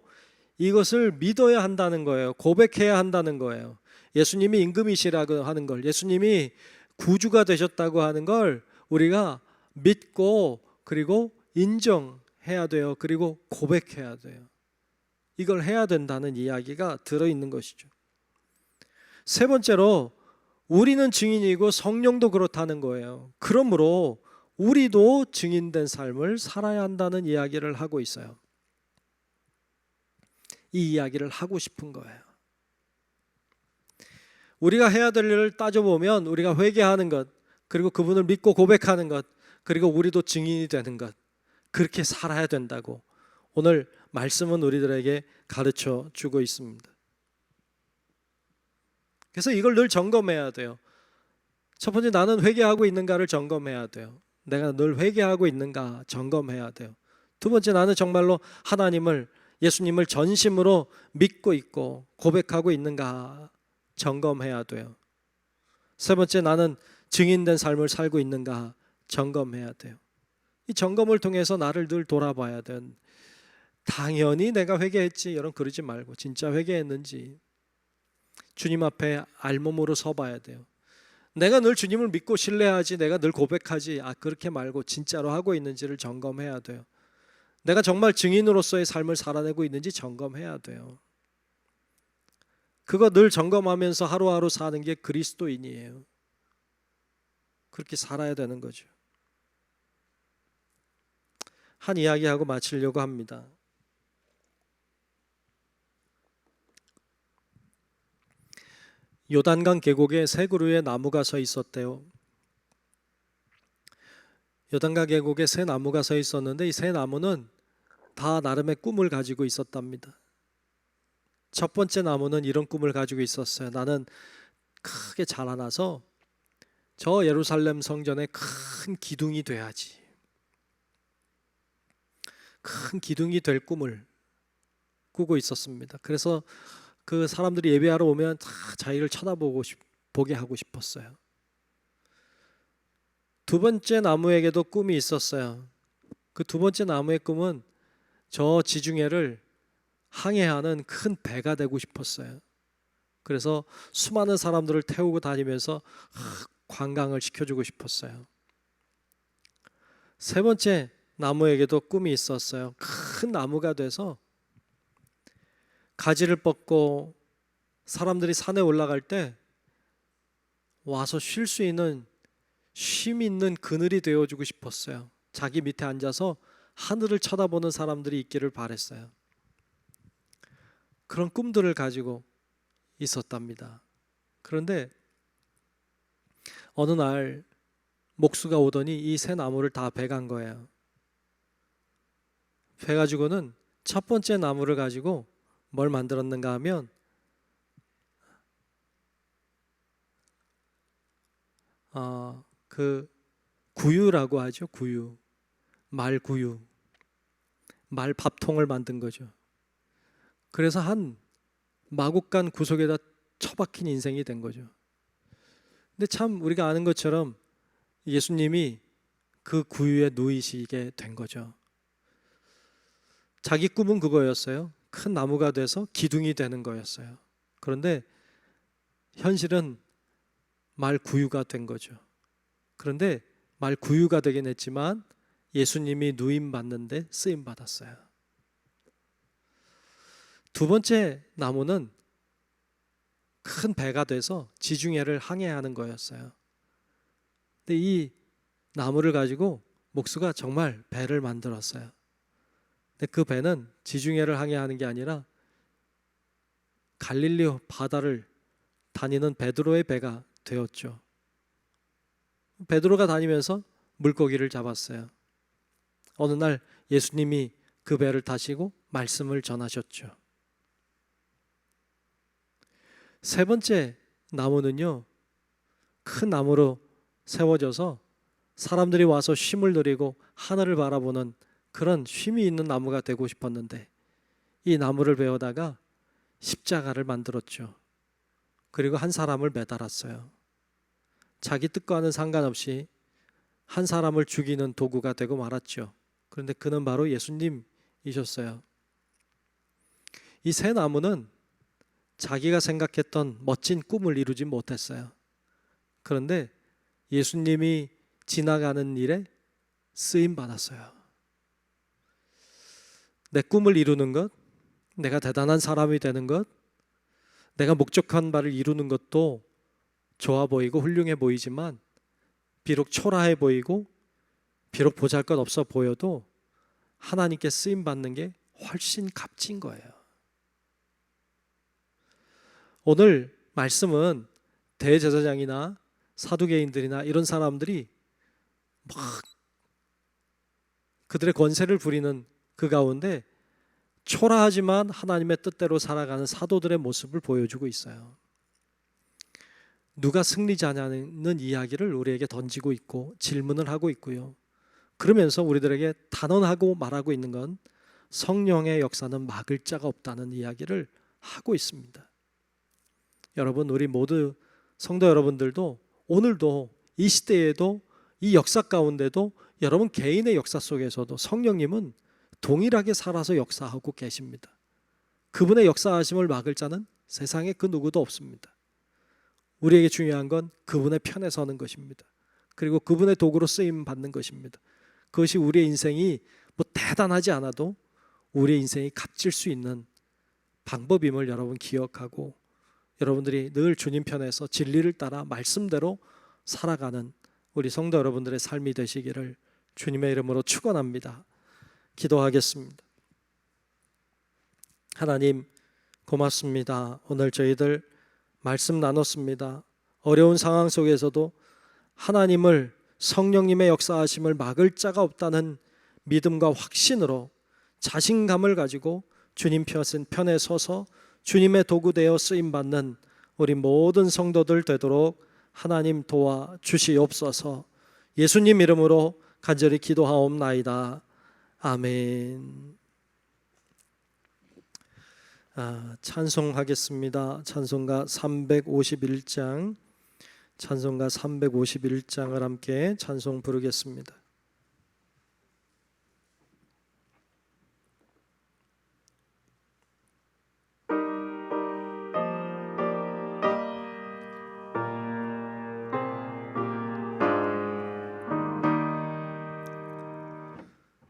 이것을 믿어야 한다는 거예요. 고백해야 한다는 거예요. 예수님이 임금이시라고 하는 걸, 예수님이 구주가 되셨다고 하는 걸 우리가 믿고 그리고 인정해야 돼요. 그리고 고백해야 돼요. 이걸 해야 된다는 이야기가 들어있는 것이죠. 세 번째로 우리는 증인이고 성령도 그렇다는 거예요. 그러므로 우리도 증인된 삶을 살아야 한다는 이야기를 하고 있어요. 이 이야기를 하고 싶은 거예요. 우리가 해야 될 일을 따져보면 우리가 회개하는 것, 그리고 그분을 믿고 고백하는 것, 그리고 우리도 증인이 되는 것, 그렇게 살아야 된다고 오늘 말씀은 우리들에게 가르쳐 주고 있습니다. 그래서 이걸 늘 점검해야 돼요. 첫 번째, 나는 회개하고 있는가를 점검해야 돼요. 내가 늘 회개하고 있는가 점검해야 돼요. 두 번째, 나는 정말로 하나님을, 예수님을 전심으로 믿고 있고 고백하고 있는가 점검해야 돼요. 세 번째, 나는 증인된 삶을 살고 있는가 점검해야 돼요. 이 점검을 통해서 나를 늘 돌아봐야 돼요. 당연히 내가 회개했지, 여러분 그러지 말고 진짜 회개했는지 주님 앞에 알몸으로 서봐야 돼요. 내가 늘 주님을 믿고 신뢰하지, 내가 늘 고백하지, 그렇게 말고 진짜로 하고 있는지를 점검해야 돼요. 내가 정말 증인으로서의 삶을 살아내고 있는지 점검해야 돼요. 그거 늘 점검하면서 하루하루 사는 게 그리스도인이에요. 그렇게 살아야 되는 거죠. 한 이야기하고 마치려고 합니다. 요단강 계곡에 세 그루의 나무가 서 있었대요. 요단강 계곡에 세 나무가 서 있었는데 이 세 나무는 다 나름의 꿈을 가지고 있었답니다. 첫 번째 나무는 이런 꿈을 가지고 있었어요. 나는 크게 자라나서 저 예루살렘 성전에 큰 기둥이 돼야지. 큰 기둥이 될 꿈을 꾸고 있었습니다. 그래서 그 사람들이 예배하러 오면 다 자기를 보게 하고 싶었어요. 두 번째 나무에게도 꿈이 있었어요. 그 두 번째 나무의 꿈은 저 지중해를 항해하는 큰 배가 되고 싶었어요. 그래서 수많은 사람들을 태우고 다니면서 관광을 시켜주고 싶었어요. 세 번째 나무에게도 꿈이 있었어요. 큰 나무가 돼서 가지를 뻗고 사람들이 산에 올라갈 때 와서 쉴 수 있는 쉼 있는 그늘이 되어주고 싶었어요. 자기 밑에 앉아서 하늘을 쳐다보는 사람들이 있기를 바랬어요. 그런 꿈들을 가지고 있었답니다. 그런데 어느 날 목수가 오더니 이 새 나무를 다 베간 거예요. 베가지고는 첫 번째 나무를 가지고 뭘 만들었는가 하면 그 구유라고 하죠. 구유, 말구유, 말 밥통을 만든 거죠. 그래서 한 마구간 구석에다 처박힌 인생이 된 거죠. 근데 참 우리가 아는 것처럼 예수님이 그 구유에 누이시게 된 거죠. 자기 꿈은 그거였어요. 큰 나무가 돼서 기둥이 되는 거였어요. 그런데 현실은 말구유가 된 거죠. 그런데 말구유가 되긴 했지만 예수님이 누임 받는데 쓰임 받았어요. 두 번째 나무는 큰 배가 돼서 지중해를 항해하는 거였어요. 근데 이 나무를 가지고 목수가 정말 배를 만들었어요. 근데 그 배는 지중해를 항해하는 게 아니라 갈릴리 바다를 다니는 베드로의 배가 되었죠. 베드로가 다니면서 물고기를 잡았어요. 어느 날 예수님이 그 배를 타시고 말씀을 전하셨죠. 세 번째 나무는요, 큰 나무로 세워져서 사람들이 와서 쉼을 누리고 하늘을 바라보는 그런 쉼이 있는 나무가 되고 싶었는데 이 나무를 베어다가 십자가를 만들었죠. 그리고 한 사람을 매달았어요. 자기 뜻과는 상관없이 한 사람을 죽이는 도구가 되고 말았죠. 그런데 그는 바로 예수님이셨어요. 이 새 나무는 자기가 생각했던 멋진 꿈을 이루지 못했어요. 그런데 예수님이 지나가는 일에 쓰임 받았어요. 내 꿈을 이루는 것, 내가 대단한 사람이 되는 것, 내가 목적한 바를 이루는 것도 좋아 보이고 훌륭해 보이지만 비록 초라해 보이고 비록 보잘것없어 보여도 하나님께 쓰임 받는 게 훨씬 값진 거예요. 오늘 말씀은 대제사장이나 사두개인들이나 이런 사람들이 막 그들의 권세를 부리는 그 가운데 초라하지만 하나님의 뜻대로 살아가는 사도들의 모습을 보여주고 있어요. 누가 승리자냐는 이야기를 우리에게 던지고 있고 질문을 하고 있고요. 그러면서 우리들에게 단언하고 말하고 있는 건 성령의 역사는 막을 자가 없다는 이야기를 하고 있습니다. 여러분, 우리 모두 성도 여러분들도 오늘도 이 시대에도 이 역사 가운데도 여러분 개인의 역사 속에서도 성령님은 동일하게 살아서 역사하고 계십니다. 그분의 역사하심을 막을 자는 세상에 그 누구도 없습니다. 우리에게 중요한 건 그분의 편에 서는 것입니다. 그리고 그분의 도구로 쓰임 받는 것입니다. 그것이 우리의 인생이 뭐 대단하지 않아도 우리의 인생이 값질 수 있는 방법임을 여러분 기억하고 여러분들이 늘 주님 편에서 진리를 따라 말씀대로 살아가는 우리 성도 여러분들의 삶이 되시기를 주님의 이름으로 축원합니다. 기도하겠습니다. 하나님 고맙습니다. 오늘 저희들 말씀 나눴습니다. 어려운 상황 속에서도 하나님을 성령님의 역사하심을 막을 자가 없다는 믿음과 확신으로 자신감을 가지고 주님 편에 서서 주님의 도구 되어 쓰임받는 우리 모든 성도들 되도록 하나님 도와 주시옵소서. 예수님 이름으로 간절히 기도하옵나이다. 아멘. 찬송하겠습니다. 찬송가 351장, 찬송가 351장을 함께 찬송 부르겠습니다.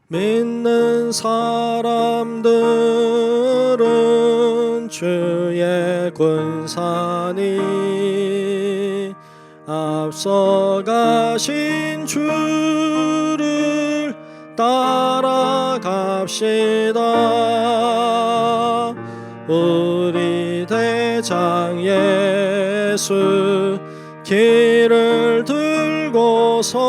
믿는 사람들은 주의 군사니 앞서가신 주를 따라갑시다. 우리 대장 예수 길을 들고서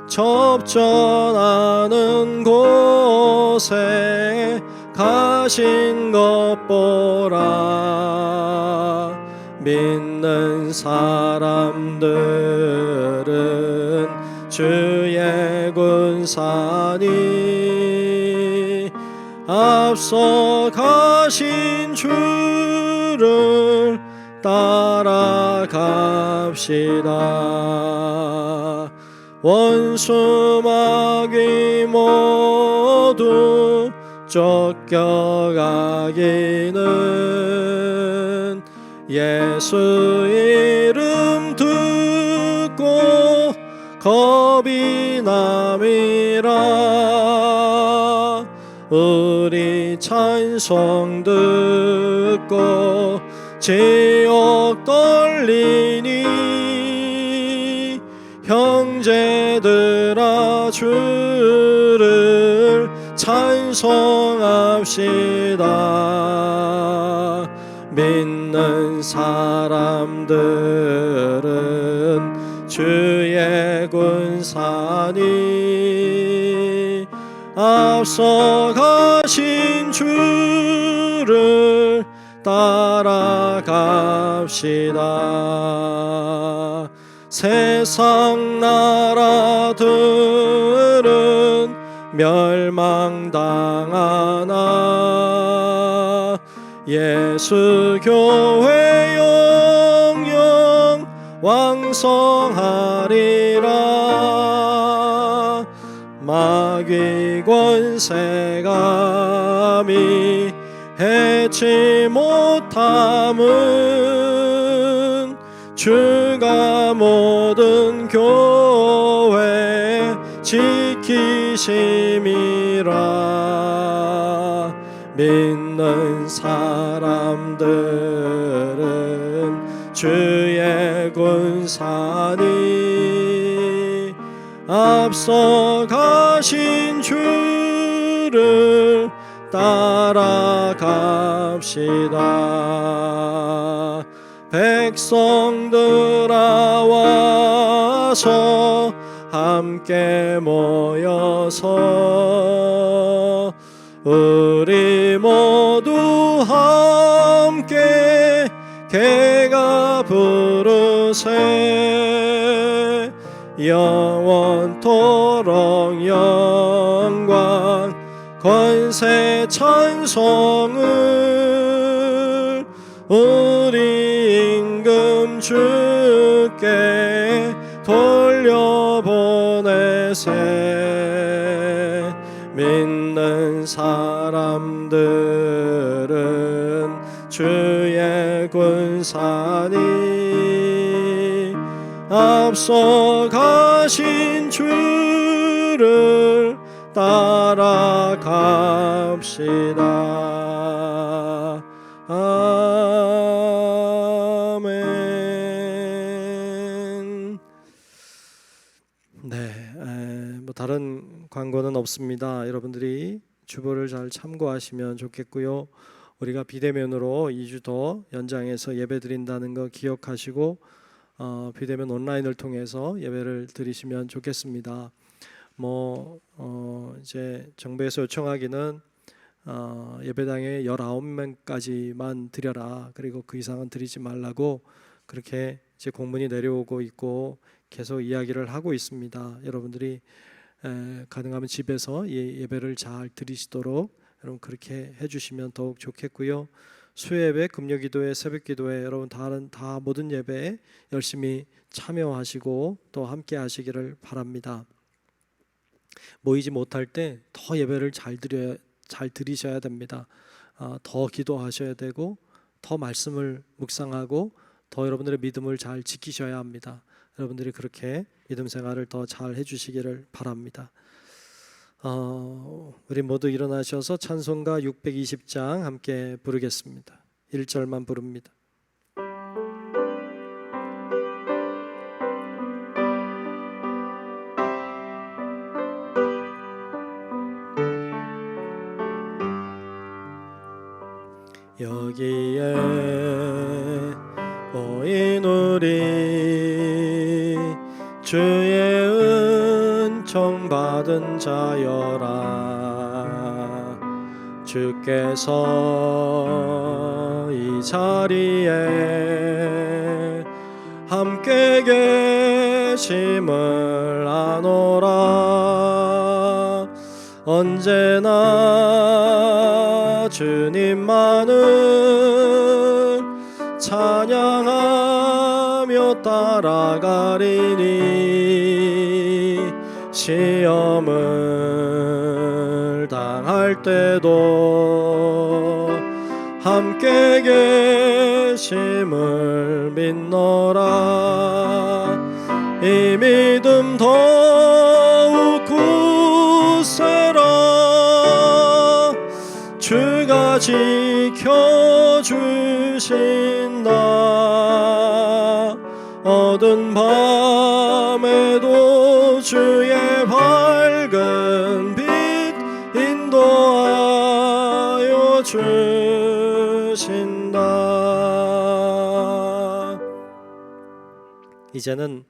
접전하는 곳에 가신 것 보라. 믿는 사람들은 주의 군사니 앞서 가신 주를 따라갑시다. 원수 마귀 모두 쫓겨가기는 예수 이름 듣고 겁이 남이라. 우리 찬송 듣고 지옥 떨리니 형제들아 주를 찬송합시다. 믿는 사람들은 주의 군사니 앞서 가신 주를 따라갑시다. 세상 나라들은 멸망당하나 예수 교회 영영 왕성하리라. 마귀 권세감이 해치 못함은 주가 모든 교회 지키심이라. 믿는 사람들은 주의 군사니 앞서 가신 주를 따라갑시다. 백성들아 와서 함께 모여서 우리 모두 함께 개가 부르세. 영원토록 영광 권세 찬송을 우리 임금 주께 돌려보내세. 믿는 사람들은 주의 군사니 앞서 가신 주를 따라갑시다. 아멘. 뭐 다른 광고는 없습니다. 여러분들이 주보를 잘 참고하시면 좋겠고요. 우리가 비대면으로 2주 더 연장해서 예배드린다는 거 기억하시고 비대면 온라인을 통해서 예배를 드리시면 좋겠습니다. 이제 정부에서 요청하기는 예배당에 19명까지만 드려라. 그리고 그 이상은 드리지 말라고 그렇게 이제 공문이 내려오고 있고 계속 이야기를 하고 있습니다. 여러분들이 가능하면 집에서 예배를 잘 드리시도록 여러분 그렇게 해주시면 더욱 좋겠고요. 수요예배, 금요기도회, 새벽기도회 여러분 다 모든 예배에 열심히 참여하시고 또 함께 하시기를 바랍니다. 모이지 못할 때 더 예배를 잘 드리셔야 됩니다. 더 기도하셔야 되고 더 말씀을 묵상하고 더 여러분들의 믿음을 잘 지키셔야 합니다. 여러분들이 그렇게 믿음 생활을 더 잘 해주시기를 바랍니다. 우리 모두 일어나셔서 찬송가 620장 함께 부르겠습니다. 1절만 부릅니다. 여기에 모인 우리 주의 은총 받은 자여라. 주께서 이 자리에 함께 계심을 아노라. 언제나 주님만을 찬양하며 따라가리니 시험을 당할 때도 함께 계심을 믿노라. 이 믿음 더욱 굳세라. 주가 지켜주신다. 어두운 밤에도 주의 밝은 빛 인도하여 주신다. 이제는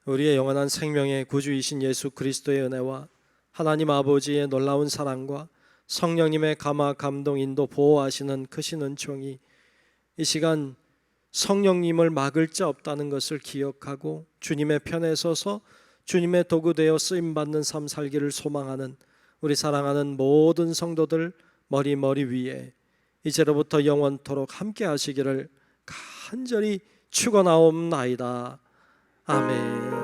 우리의 영원한 생명의 구주이신 예수 그리스도의 은혜와 하나님 아버지의 놀라운 사랑과 성령님의 감화 감동 인도 보호하시는 크신 은총이 이 시간 성령님을 막을 자 없다는 것을 기억하고 주님의 편에 서서 주님의 도구 되어 쓰임받는 삶 살기를 소망하는 우리 사랑하는 모든 성도들 머리 위에 이제로부터 영원토록 함께 하시기를 간절히 축원하옵나이다. 아멘.